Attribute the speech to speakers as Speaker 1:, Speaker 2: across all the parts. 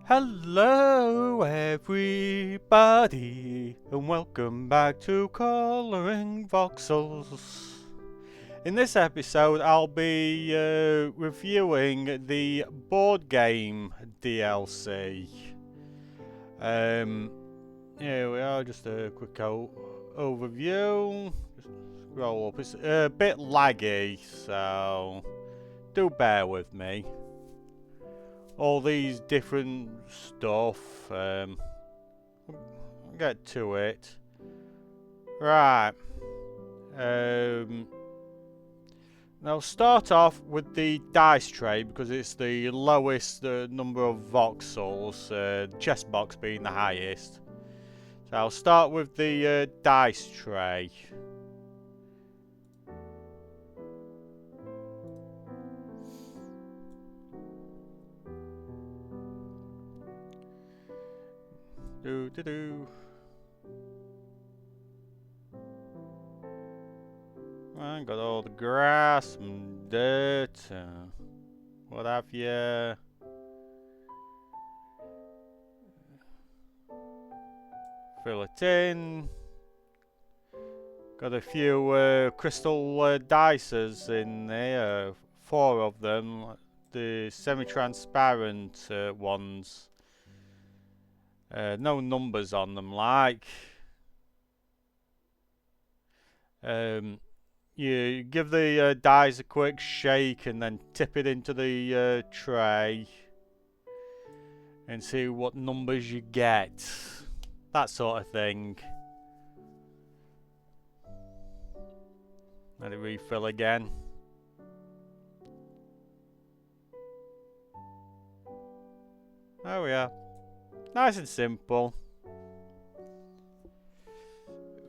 Speaker 1: Hello everybody and welcome back to Colouring Voxels. In this episode I'll be reviewing the board game DLC. Here we are, just a quick overview. Just scroll up, it's a bit laggy, so do bear with me. All these different stuff. I'll get to it. Right. Now start off with the dice tray because it's the lowest number of voxels. Chest box being the highest. So I'll start with the dice tray. I got all the grass and dirt, what have you. Fill it in. Got a few crystal dices in there, 4 of them, the semi-transparent ones. No numbers on them, like. You give the dice a quick shake and then tip it into the tray and see what numbers you get. That sort of thing. Let it refill again. There we are. Nice and simple.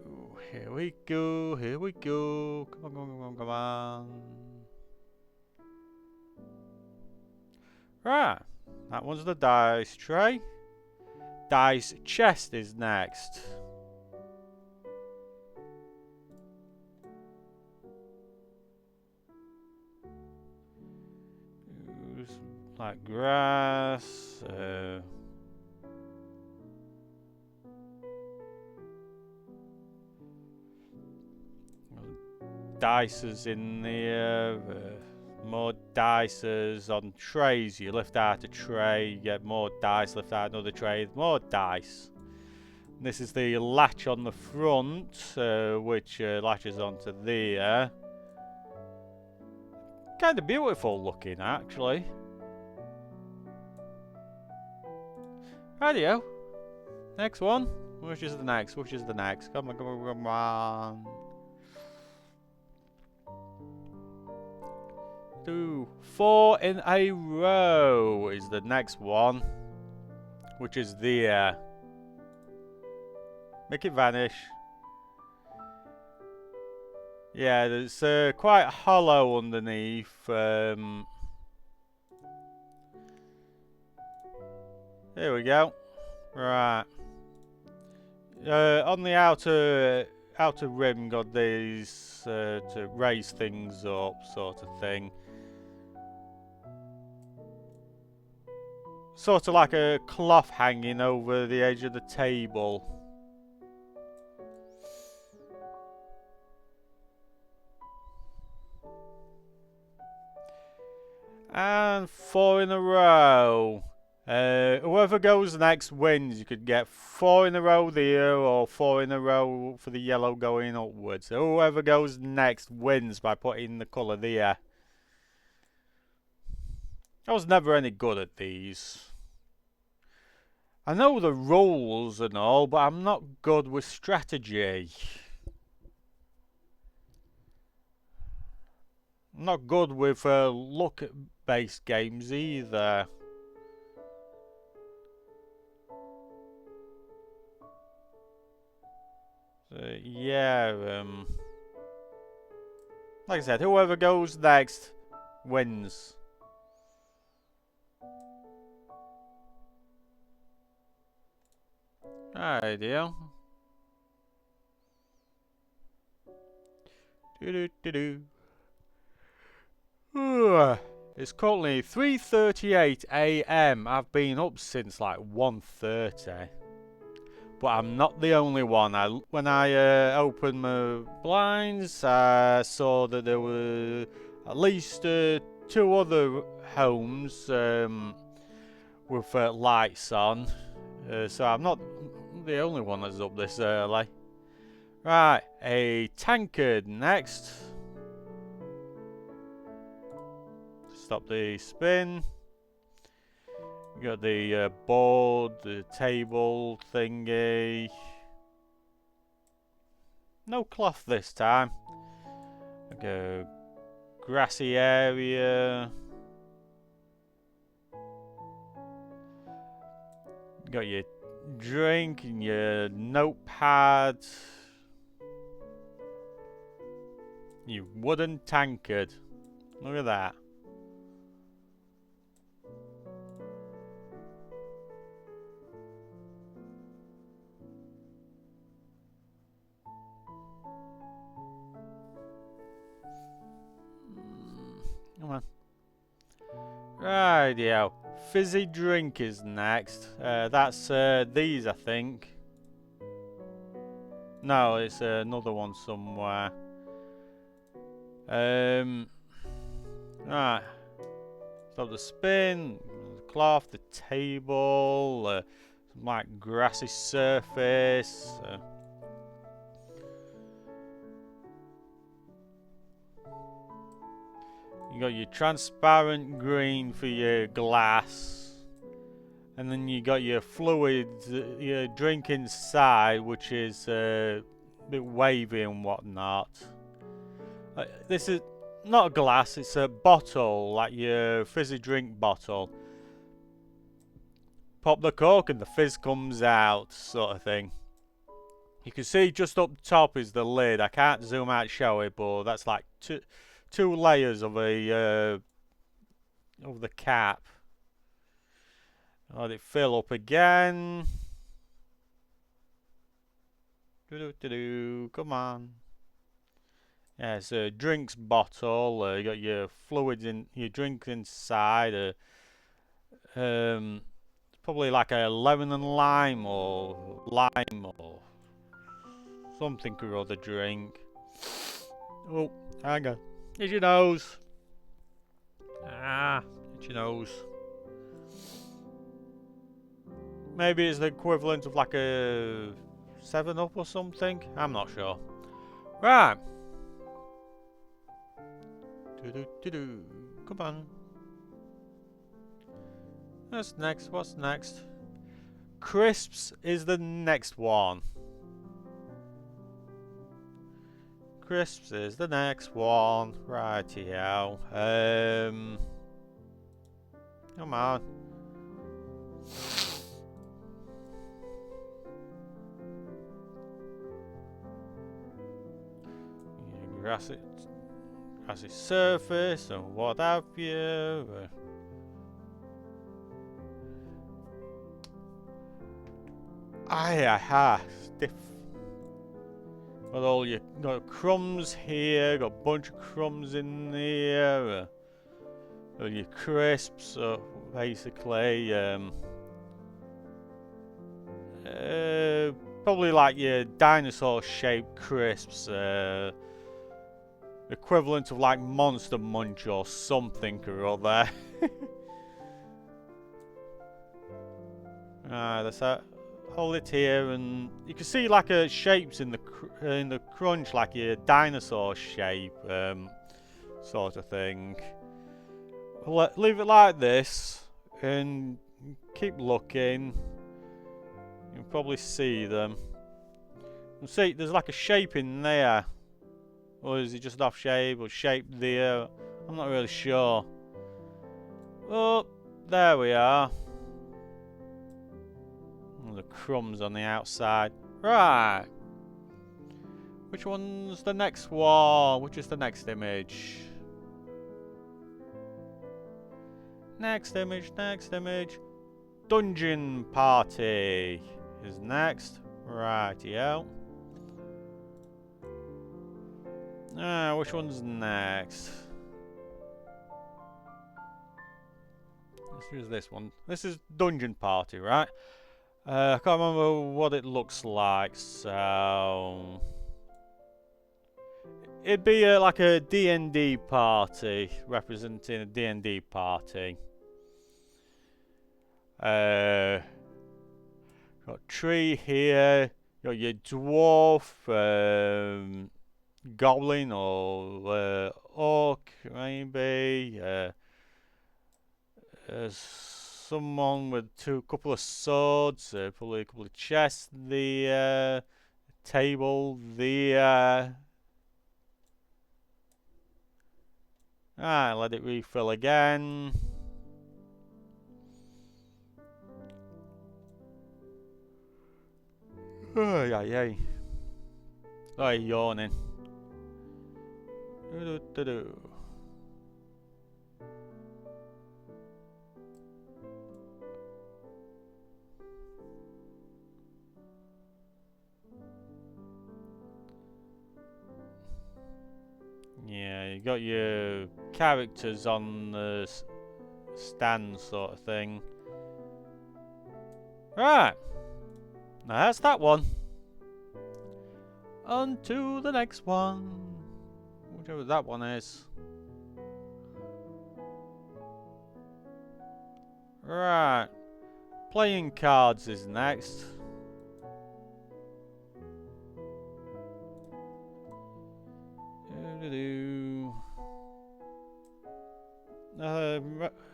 Speaker 1: Ooh, here we go, here we go. Come on, come on, come on, come on. Right, that one's the dice tray. Dice chest is next. Like grass. Dices in there. More dices on trays. You lift out a tray, you get more dice, lift out another tray, more dice. And this is the latch on the front, which latches onto there. Kind of beautiful looking, actually. Rightio. Next one. Which is the next? Which is the next? Come on, come on, come on. 4 in a row is the next one, which is there. Make it vanish. Yeah, there's quite hollow underneath. Here we go. Right. On the outer rim, got these to raise things up, sort of thing. Sort of like a cloth hanging over the edge of the table. And 4 in a row. Whoever goes next wins. You could get 4 in a row there, or 4 in a row for the yellow going upwards. So whoever goes next wins by putting the colour there. I was never any good at these. I know the rules and all, but I'm not good with strategy. I'm not good with luck-based games either. Yeah, like I said, whoever goes next wins. Ideal. Do do do do. It's currently 3:38 AM. I've been up since like 1:30. But I'm not the only one. When I opened my blinds, I saw that there were at least 2 other homes with lights on. So I'm not the only one that's up this early. Right, a tankard next. Stop the spin. You got the board, the table thingy. No cloth this time. Like a grassy area. You got your drink and your notepad. Your wooden tankard. Look at that. Come on. Rightio. Fizzy drink is next. That's these, I think. No, it's another one somewhere. Right. Stop the spin. The cloth, the table. Some like grassy surface. You got your transparent green for your glass, and then you got your fluid, your drink inside, which is a bit wavy and whatnot. This is not a glass, it's a bottle, like your fizzy drink bottle. Pop the cork and the fizz comes out, sort of thing. You can see just up top is the lid. I can't zoom out and show it, but that's like two layers of the cap. Let it fill up again. Come on. Yeah, it's a drinks bottle. You got your fluids in, your drink inside. Probably like a lemon and lime or something or other drink. Oh, hang on. Itch your nose. Itch your nose. Maybe it's the equivalent of like a 7-Up or something. I'm not sure. Right. Come on. What's next? What's next? Crisps is the next one. Crisps is the next one. Rightio. Come on. Grassy surface and what have you. Stiff. Got all your crumbs here. Got a bunch of crumbs in here. All your crisps. So basically, probably like your dinosaur-shaped crisps. Equivalent of like Monster Munch or something or other. That's that. Hold it here, and you can see like shapes in the crunch, like your dinosaur shape, sort of thing. Leave it like this, and keep looking. You'll probably see them. You see, there's like a shape in there. Or is it just off shape or shape there? I'm not really sure. Oh, there we are. Oh, the crumbs on the outside. Right. Which one's the next one? Which is the next image? Next image, next image. Dungeon Party is next. Rightio. Which one's next? Let's use this one. This is Dungeon Party, right? I can't remember what it looks like, so... It'd be like a D&D party, representing a D&D party. Got tree here, got your dwarf, goblin or orc maybe, someone with couple of swords, probably a couple of chests, the table, the let it refill again. Oh, yeah. Oh, yawning. Yeah, you got your characters on the stand sort of thing. Right. Now that's that one. On to the next one. Whichever that one is. Right. Playing cards is next.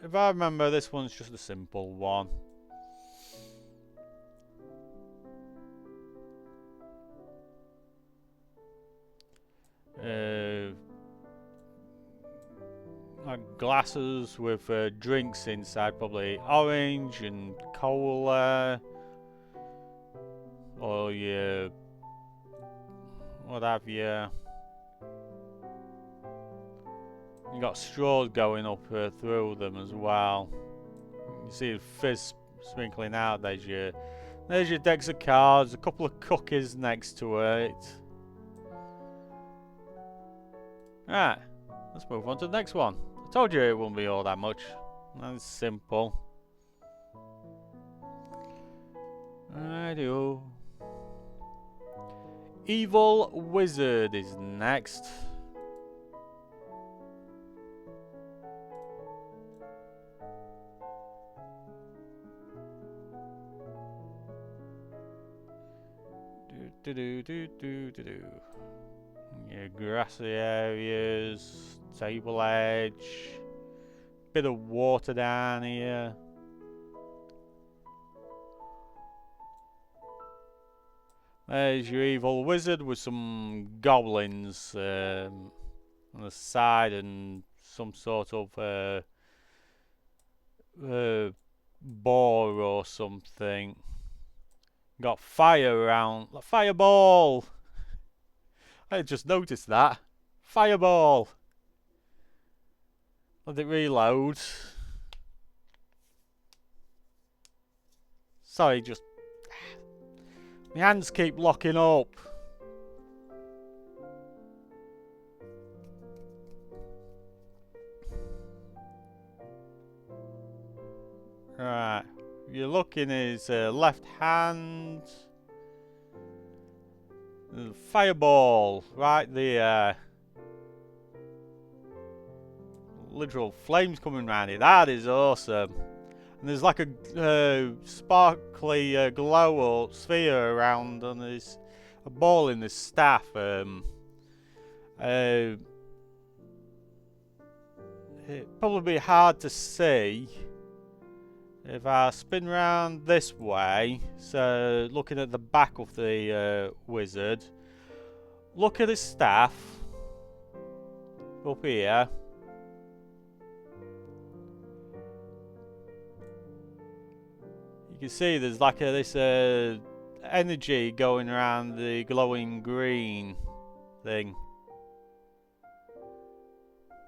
Speaker 1: If I remember, this one's just a simple one. Like glasses with drinks inside, probably orange and cola, or yeah, what have you. You got straws going up through them as well. You see the fizz sprinkling out. There's your decks of cards, a couple of cookies next to it. Right, let's move on to the next one. I told you it wouldn't be all that much. That's simple. Righty-o. Evil Wizard is next. Yeah, grassy areas, table edge, bit of water down here. There's your evil wizard with some goblins on the side and some sort of boar or something. Got fire around. Fireball! I just noticed that. Fireball! Let it reload. Sorry, just... my hands keep locking up. Right. You're looking at his left hand. Fireball right there. Literal flames coming around it. That is awesome. And there's like a sparkly glow or sphere around on his a ball in his staff. It'd probably be hard to see. If I spin round this way, so looking at the back of the wizard, look at his staff up here. You can see there's like this energy going around the glowing green thing.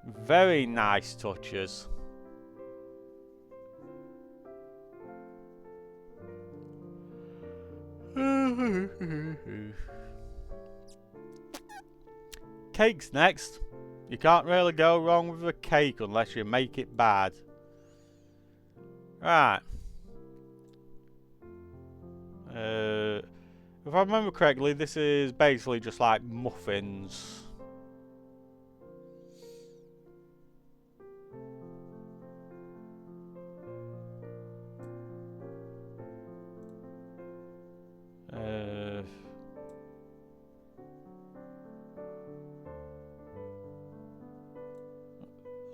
Speaker 1: Very nice touches. Cake's next. You can't really go wrong with a cake unless you make it bad. Right. If I remember correctly, this is basically just like muffins.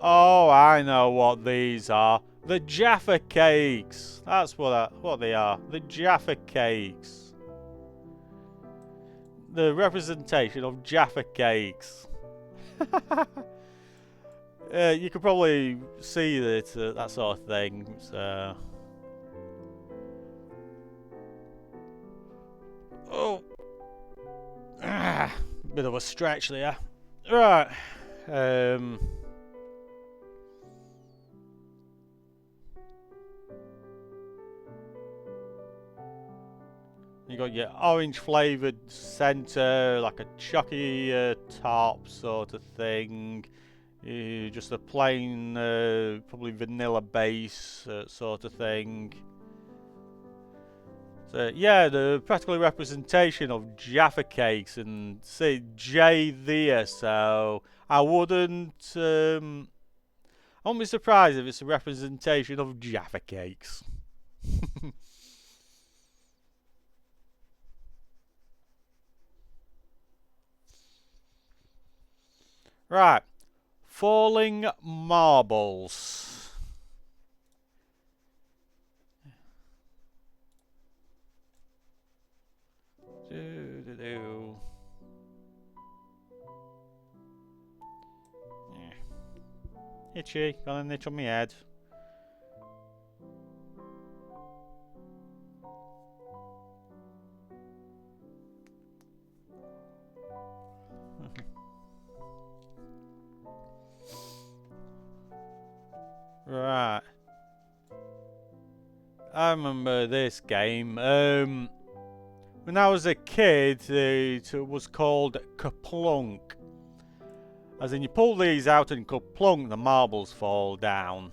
Speaker 1: Oh, I know what these are. The Jaffa cakes. That's what they are. The Jaffa cakes. The representation of Jaffa cakes. You could probably see that sort of thing. So. Oh. Bit of a stretch there. Right. You got your orange flavoured centre, like a chalky top sort of thing. Just a plain, probably vanilla base sort of thing. So yeah, the practical representation of Jaffa cakes, and say J there. So I wouldn't be surprised if it's a representation of Jaffa cakes. Right. Falling marbles. Do. Yeah. Itchy, got an itch on my head. Right. I remember this game. When I was a kid, it was called Kaplunk. As in, you pull these out and kaplunk, the marbles fall down.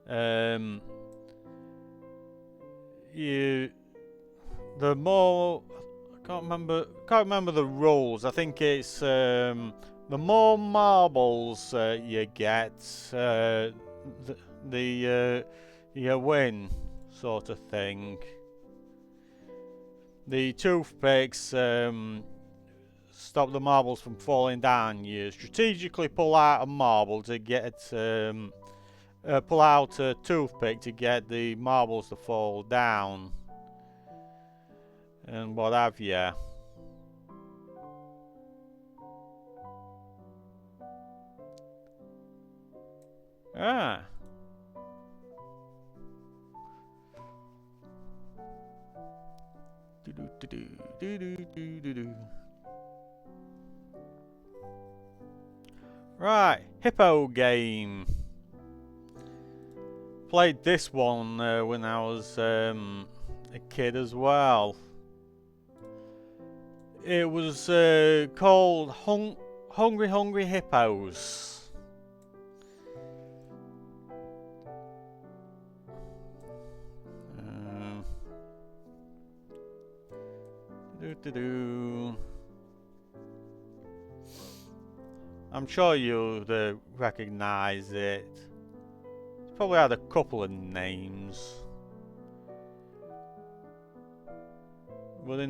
Speaker 1: The more I can't remember the rules. I think it's the more marbles you get, you win, sort of thing. The toothpicks stop the marbles from falling down. You strategically pull out a marble to get pull out a toothpick to get the marbles to fall down, and what have you. Ah. Right, hippo game. Played this one when I was a kid as well. It was called Hungry Hungry Hippos. I'm sure you'll recognise it. It's probably had a couple of names. But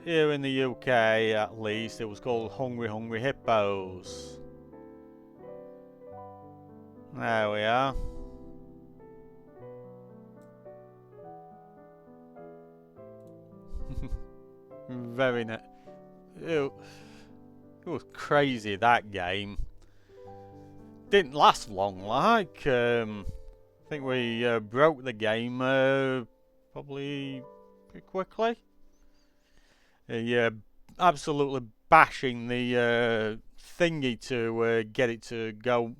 Speaker 1: here in the UK at least, it was called Hungry Hungry Hippos. There we are. Very nice. It was crazy, that game. Didn't last long, like. I think we broke the game probably pretty quickly. Yeah, absolutely bashing the thingy to get it to go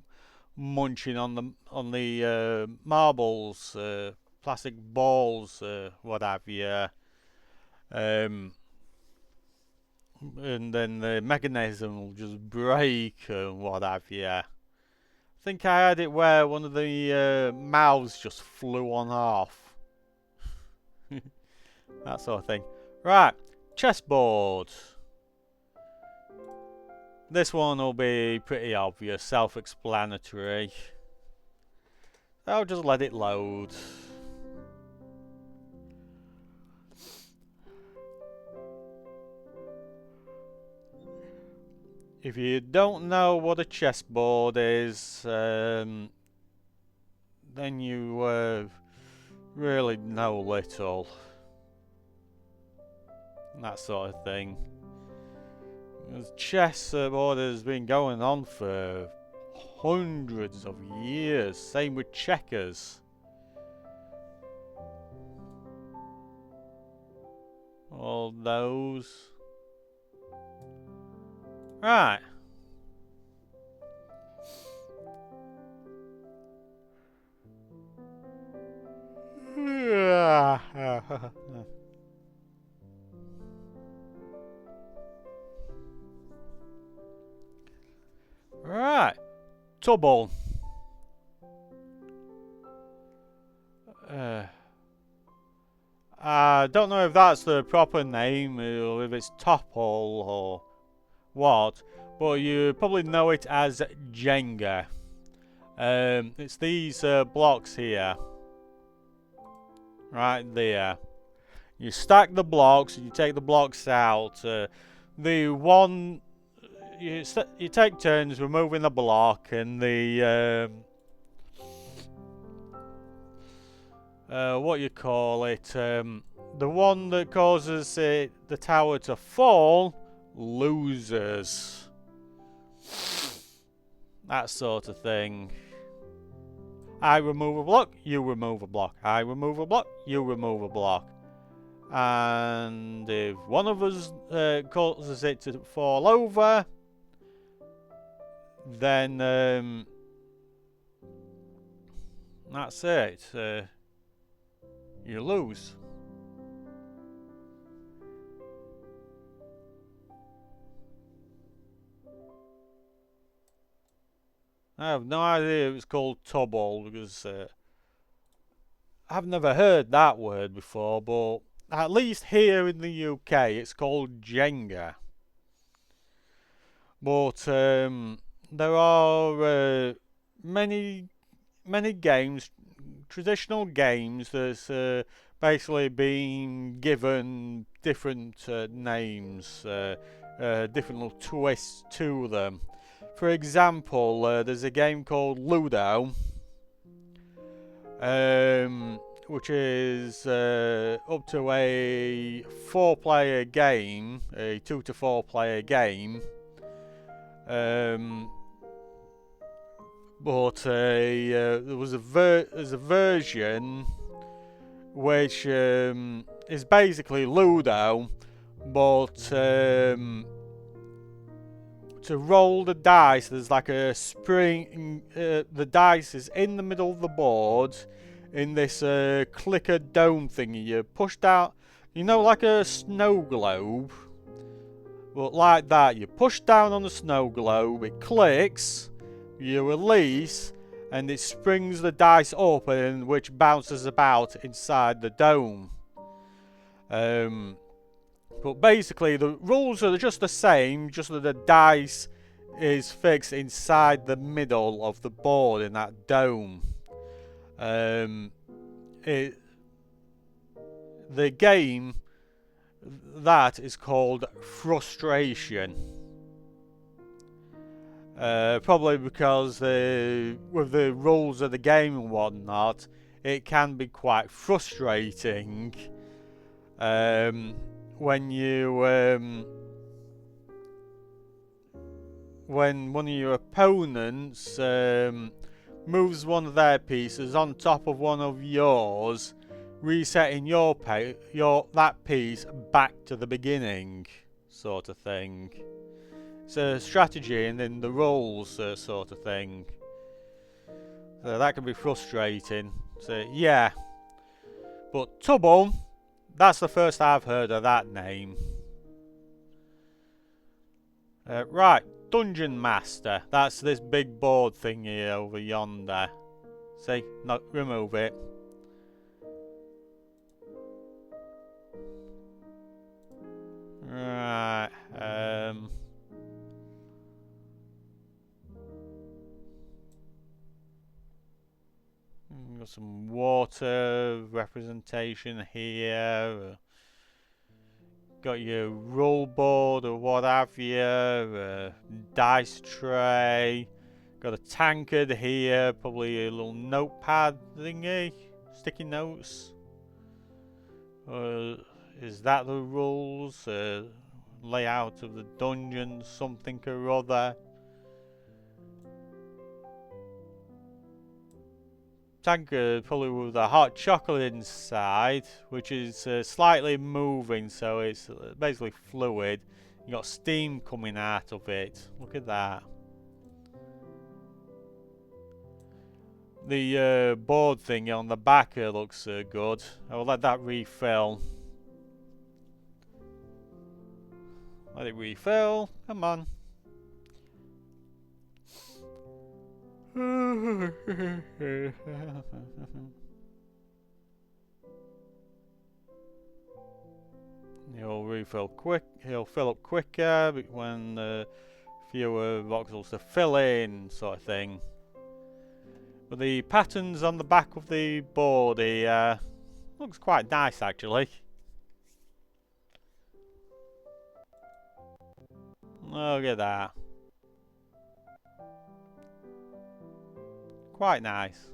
Speaker 1: munching on the marbles, plastic balls, what have you. And then the mechanism will just break and what have you. I think I had it where one of the mouths just flew on off. That sort of thing. Right, chessboard. This one will be pretty obvious, self-explanatory. I'll just let it load. If you don't know what a chessboard is, then you really know little. That sort of thing. Chessboard has been going on for hundreds of years. Same with checkers. All those. Right. Right. Tubble. I don't know if that's the proper name or if it's topple or what, but you probably know it as Jenga. It's these blocks here, right there. You stack the blocks and you take the blocks out. The one you take turns removing the block, and the what you call it, the one that causes the tower to fall loses. That sort of thing. I remove a block, you remove a block. I remove a block, you remove a block. And if one of us causes it to fall over, then that's it. You lose. I have no idea if it's called tubble because I've never heard that word before, but at least here in the UK it's called Jenga. But there are many games, traditional games, that's basically been given different names, different little twists to them. For example, there's a game called Ludo, which is up to a 4-player game, a 2 to 4 player game. But there's a version which is basically Ludo, but to roll the dice, there's like a spring. The dice is in the middle of the board in this clicker dome thingy. You push down, you know, like a snow globe. But like that, you push down on the snow globe, it clicks, you release, and it springs the dice up, and which bounces about inside the dome. But basically, the rules are just the same, just that the dice is fixed inside the middle of the board in that dome. The game that is called Frustration. Probably because with the rules of the game and whatnot, it can be quite frustrating when you when one of your opponents moves one of their pieces on top of one of yours, resetting that piece back to the beginning, sort of thing. It's a strategy and in the rules, sort of thing. So that can be frustrating. So yeah, but Tubble, that's the first I've heard of that name. Right, Dungeon Master. That's this big board thing here over yonder. See? Not remove it. Right. Got some water representation here. Got your roll board or what have you. Dice tray. Got a tankard here. Probably a little notepad thingy. Sticky notes. Is that the rules? Layout of the dungeon, something or other. Tankard probably with a hot chocolate inside, which is slightly moving, so it's basically fluid. You got steam coming out of it. Look at that. The board thing on the back looks good. I'll let that refill. Let it refill. Come on. He'll refill quick. He'll fill up quicker when fewer voxels to fill in, sort of thing. But the patterns on the back of the board here looks quite nice, actually. Look at that. Quite nice.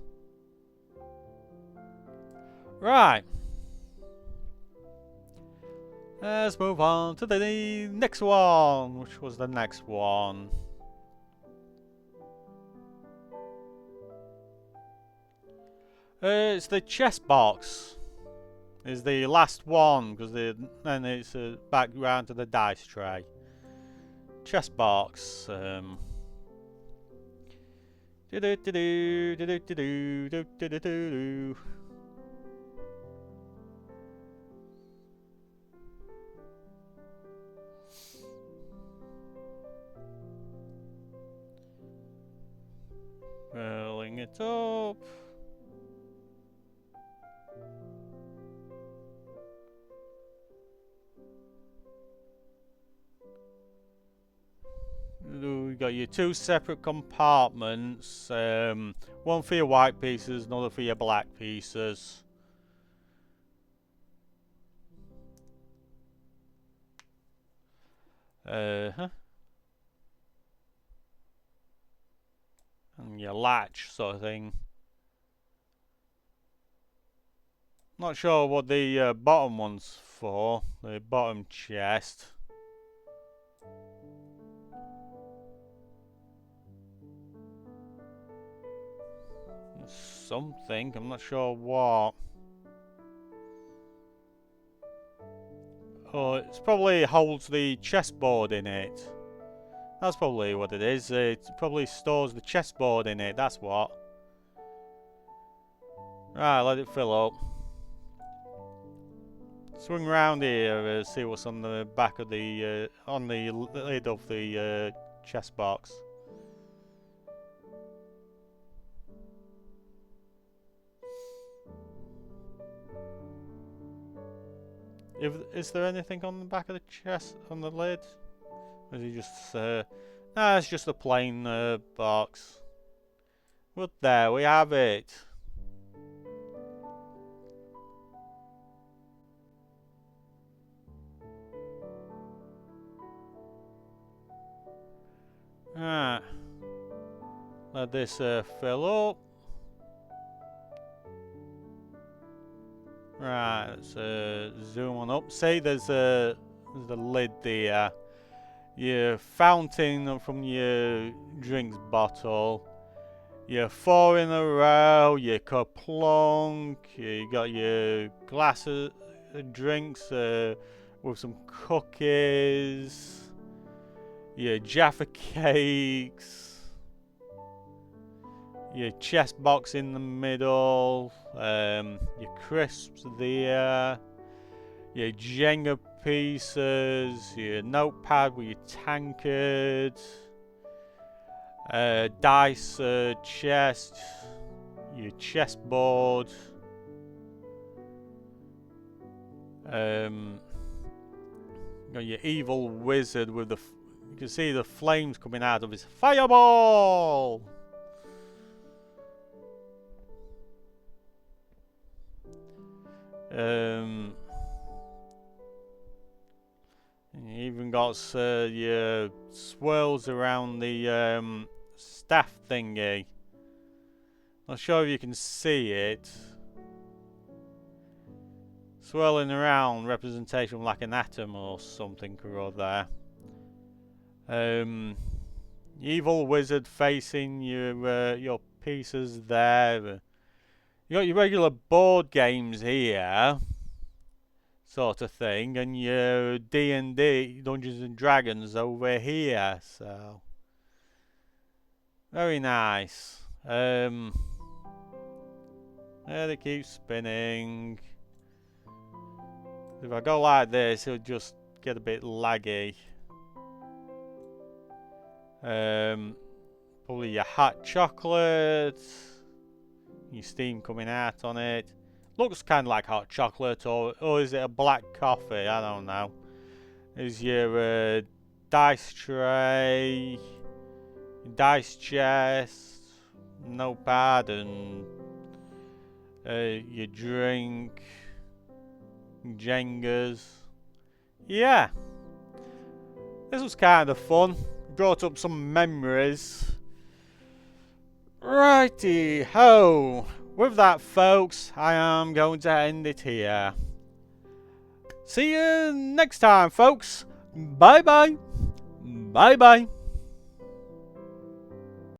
Speaker 1: Right. Let's move on to the next one. Which was the next one? It's the chest box. Is the last one because then it's back round to the dice tray. Chest box. Filling it up. You got your two separate compartments. One for your white pieces, another for your black pieces. And your latch sort of thing. Not sure what the bottom one's for. The bottom chest. Something, I'm not sure what. Oh, it probably holds the chessboard in it. That's probably what it is. It probably stores the chessboard in it, that's what. Right, let it fill up. Swing round here, see what's on the back of the, on the lid of the chest box. Is there anything on the back of the chest, on the lid? Or is it just, nah, it's just a plain box. But there we have it. Right. Let this fill up. Right, let's zoom on up. See, there's the lid there. Your fountain from your drinks bottle. Your 4 in a row. Your kaplunk. You got your glasses, drinks with some cookies. Your Jaffa cakes. Your chest box in the middle, your crisps there, your Jenga pieces, your notepad with your tankard, Dice chest, your chessboard, got your evil wizard with the, you can see the flames coming out of his fireball. You even got your swirls around the staff thingy. Not sure if you can see it. Swirling around, representation of like an atom or something or other. Evil wizard facing your pieces there. You got your regular board games here, sort of thing, and your D&D, Dungeons and Dragons, over here. So very nice. There they keep spinning. If I go like this, it'll just get a bit laggy. Probably your hot chocolate. Your steam coming out on it. Looks kind of like hot chocolate, or is it a black coffee? I don't know. There's your dice tray, your dice chest, notepad, and your drink, Jengas. Yeah, this was kind of fun. Brought up some memories. Righty ho! With that, folks, I am going to end it here. See you next time, folks. Bye bye. Bye bye.